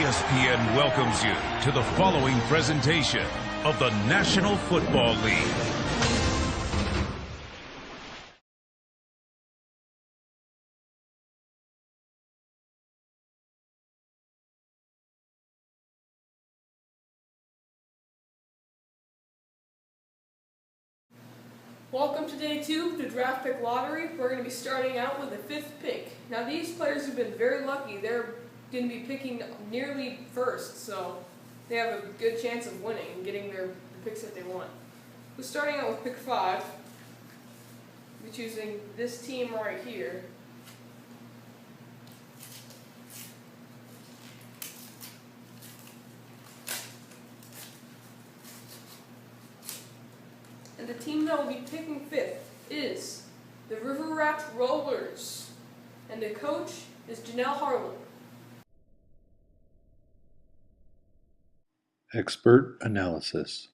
ESPN welcomes you to the following presentation of the National Football League. Welcome to day 2 of the draft pick lottery. We're going to be starting out with the 5th pick. Now these players have been very lucky. They're going to be picking nearly first, so they have a good chance of winning and getting the picks that they want. We're starting out with pick 5. We're choosing this team right here. And the team that will be picking 5th is the River Rat Rollers. And the coach is Janelle Harlan. Expert analysis.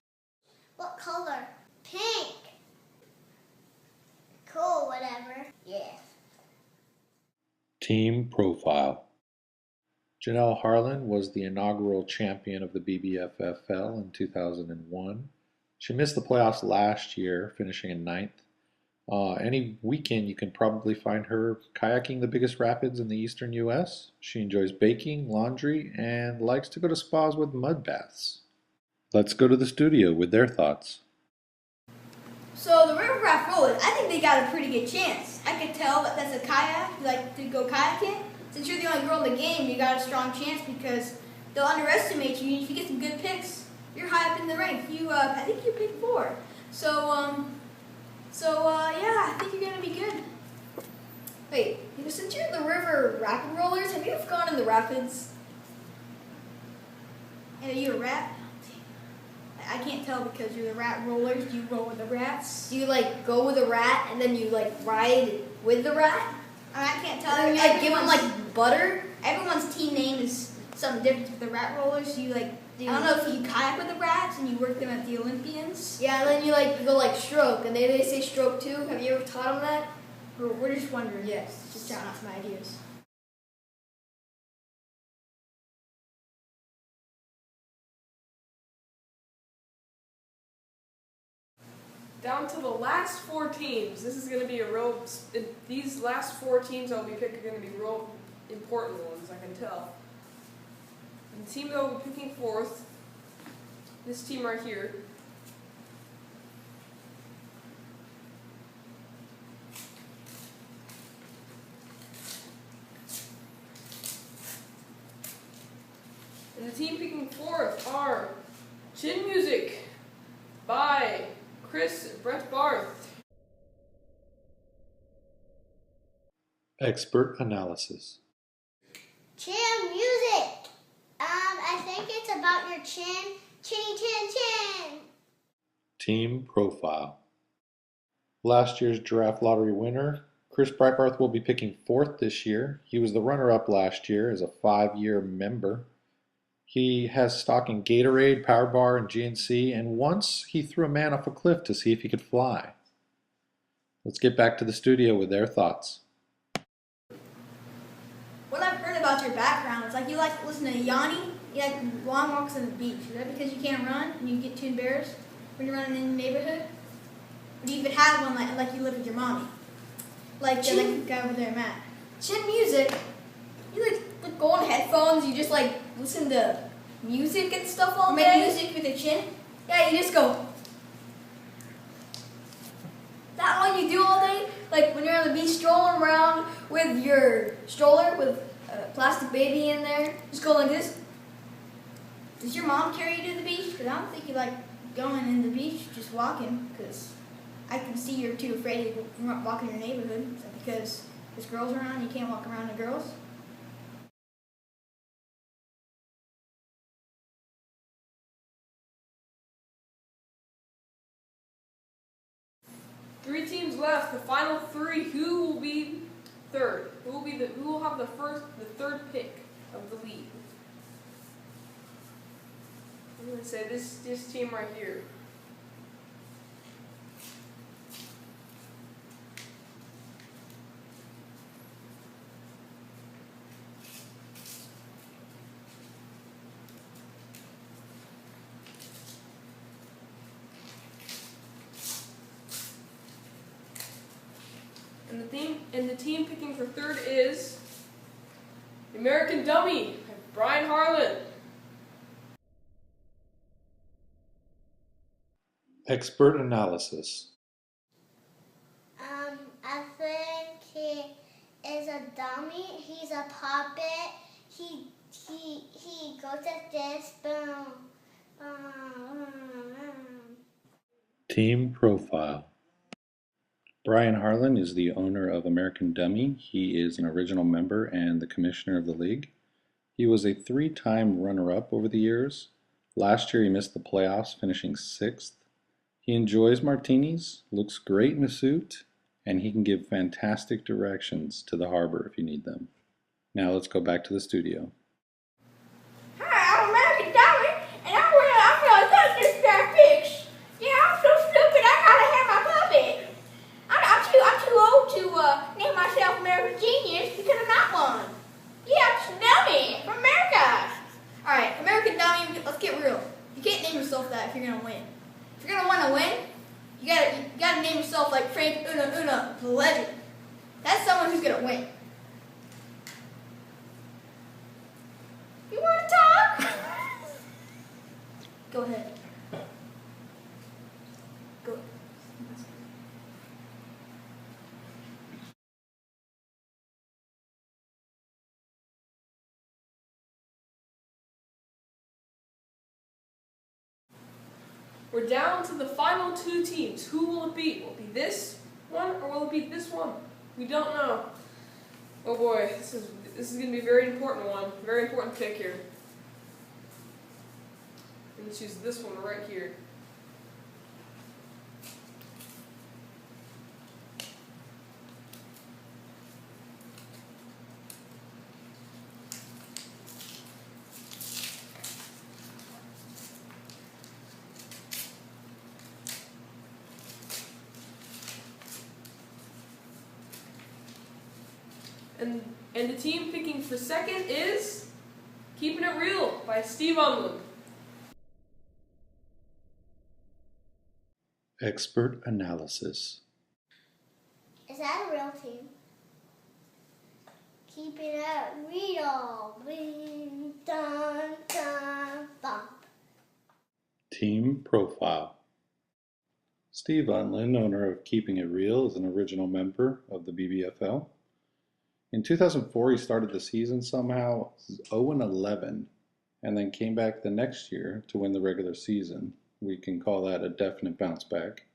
What color? Pink. Cool, whatever. Yeah. Team profile. Janelle Harlan was the inaugural champion of the bbffl in 2001. She missed the playoffs last year, finishing in 9th. Any weekend you can probably find her kayaking the biggest rapids in the eastern U.S. She enjoys baking, laundry, and likes to go to spas with mud baths. Let's go to the studio with their thoughts. So the River Raft Rollers, I think they got a pretty good chance. I could tell that that's a kayak, you like to go kayaking. Since you're the only girl in the game, you got a strong chance because they'll underestimate you. If you get some good picks, you're high up in the rank. I think you picked 4. Yeah, I think you're gonna be good. Wait, since you're the River Rapid Rollers, have you ever gone in the rapids? And are you a rat? I can't tell because you're the rat rollers. Do you roll with the rats? Do you like go with a rat and then you like ride with the rat? I can't tell. Like give them like butter. Everyone's team name is something different with the rat rollers. You like. I don't know if you kayak with the rats and you work them at the Olympians. Yeah, and then you go like stroke, and they say stroke too. Have you ever taught them that? Or we're just wondering. Yes, just trying out some ideas. Down to the last 4 teams. This is going to be these last 4 teams I'll be picking are going to be real important ones, I can tell. And the team that will be picking 4th, this team right here. And the team picking 4th are Chin Music by Brett Barth. Expert analysis. Chin music. I think it's about your chin. Chinny chin chin. Team profile. Last year's draft lottery winner, Chris Breitbarth, will be picking 4th this year. He was the runner-up last year as a 5-year member. He has stock in Gatorade, Power Bar, and GNC, and once he threw a man off a cliff to see if he could fly. Let's get back to the studio with their thoughts. What I've heard about your background is like you like to listen to Yanni. You like long walks on the beach. Is that because you can't run and you get too embarrassed when you're running in the neighborhood? Or do you even have one like you live with your mommy? Like the guy over there, Matt. Chin music. You like go on headphones. You just like listen to music and stuff all day. Make music with your chin. Yeah, you just go. That all you do all day? Like when you're on the beach strolling around with your stroller with a plastic baby in there, just go like this. Does your mom carry you to the beach? Because I don't think you like going in the beach, just walking, because I can see you're too afraid to walk in your neighborhood. Is that because there's girls around and you can't walk around with girls? Three teams left. The final 3. Who will be 3rd? Who will have the 3rd pick of the league? I'm going to say this team right here. And the team picking for third is the American Dummy, Brian Harlan. Expert analysis. I think he is a dummy. He's a puppet. He goes like this. Boom. Team profile. Brian Harlan is the owner of American Dummy. He is an original member and the commissioner of the league. He was a 3-time runner-up over the years. Last year he missed the playoffs, finishing 6th. He enjoys martinis, looks great in a suit, and he can give fantastic directions to the harbor if you need them. Now let's go back to the studio. Hi, I'm American Dummy, and I'm gonna touch this draft picks. Yeah, I'm so stupid. I gotta have my puppet. I'm too old to name myself American Genius because I'm not one. Yeah, I'm just a dummy from America. All right, American Dummy. Let's get real. You can't name yourself that if you're gonna win. If you're gonna want to win, you gotta name yourself like Frank Una, the legend. That's someone who's gonna win. You want to talk? Go ahead. Go. We're down to the final 2 teams. Who will it be? Will it be this one or will it be this one? We don't know. Oh boy, this is going to be a very important one. Very important pick here. I'm going to choose this one right here. And the team picking for second is Keeping It Real by Steve Unlin. Expert analysis. Is that a real team? Keep it real. Bing, dun, dun, bump. Team profile. Steve Unlin, owner of Keeping It Real, is an original member of the BBFL. In 2004, he started the season somehow 0-11 and then came back the next year to win the regular season. We can call that a definite bounce back.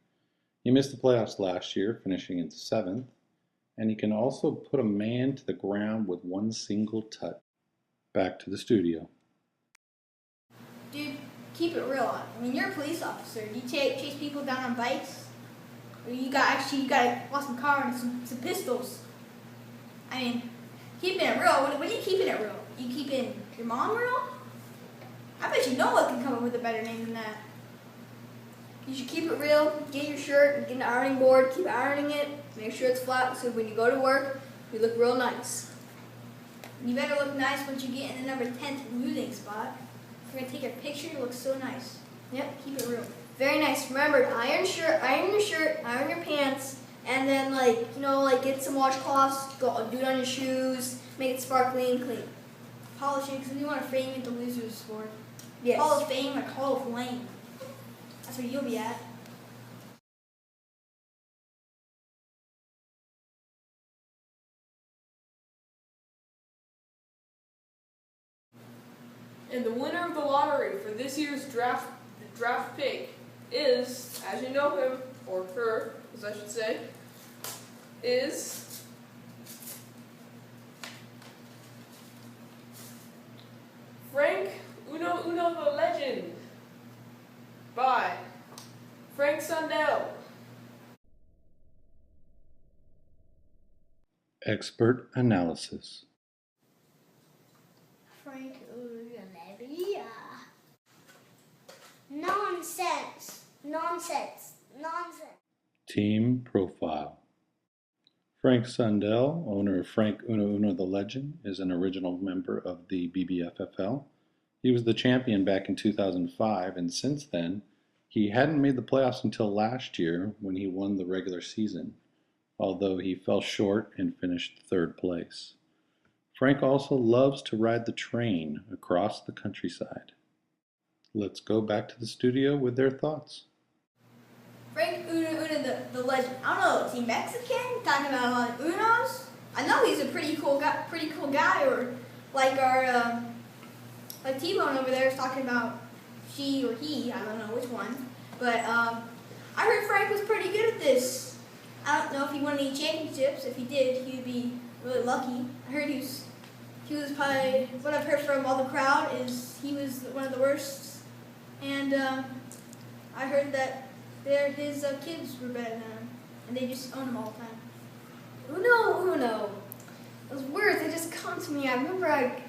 He missed the playoffs last year, finishing in 7th, and he can also put a man to the ground with one single touch. Back to the studio. Dude, keep it real. I mean, you're a police officer. Do you chase people down on bikes? Or you got a awesome car and some pistols? I mean, keeping it real. What are you keeping it real? You keeping your mom real? I bet you no one can come up with a better name than that. You should keep it real. Get your shirt, get an ironing board, keep ironing it, make sure it's flat so when you go to work, you look real nice. You better look nice once you get in the number 10th losing spot. If you're gonna take a picture, you look so nice. Yep, keep it real. Very nice. Remember, iron your shirt, iron your pants. And then, get some washcloths, do it on your shoes, make it sparkly and clean. Polish it, because we want to frame it the losers for. Yes. Hall of Fame or Hall of Lame. That's where you'll be at. And the winner of the lottery for this year's draft pick is, as you know him, or her, as I should say, is Frank Una the Legend by Frank Sundell. Expert analysis. Frank Ulrich. Nonsense. Team profile. Frank Sundell, owner of Frank Una the Legend, is an original member of the BBFFL. He was the champion back in 2005, and since then, he hadn't made the playoffs until last year when he won the regular season. although he fell short and finished third place. Frank also loves to ride the train across the countryside. Let's go back to the studio with their thoughts. Frank Una, the legend. I don't know, is he Mexican? Talking about a lot of Unos? I know he's a pretty cool guy, or like our, like T-Bone over there is talking about she or he, I don't know which one. But I heard Frank was pretty good at this. I don't know if he won any championships. If he did, he would be really lucky. I heard he was probably, what I've heard from all the crowd is he was one of the worst. And I heard that his kids were better than him, and they just own him all the time. Uno. Those words, they just come to me. I remember I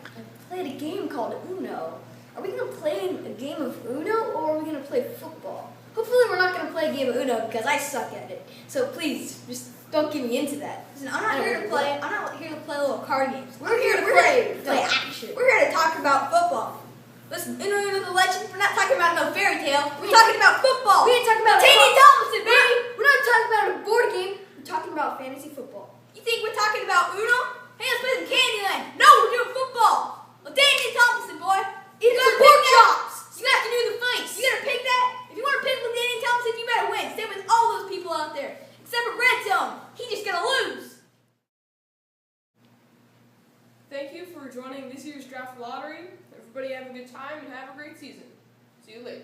played a game called Uno. Are we going to play a game of Uno, or are we going to play football? Hopefully we're not going to play a game of Uno, because I suck at it. So please, just don't get me into that. Listen, I'm not here to play little card games. We're here to play action. We're here to talk about football. Listen, Uno the legend, we're not talking about no fairy tale. We're talking about football. We ain't talking about Taney Thompson, baby. We're not talking about a board game. We're talking about fantasy football. You think we're talking about Uno? Hey, let's play some Candyland. No, we're doing football. Well, Taney Thompson, boy. Eat some pork chops. You have to do the fights. You gotta pick that. If you want to pick with Danny Thompson, you better win. Same with all those people out there. Except for Red Zone. He just gonna lose. Thank you for joining this year's draft lottery. Everybody have a good time and have a great season. See you later.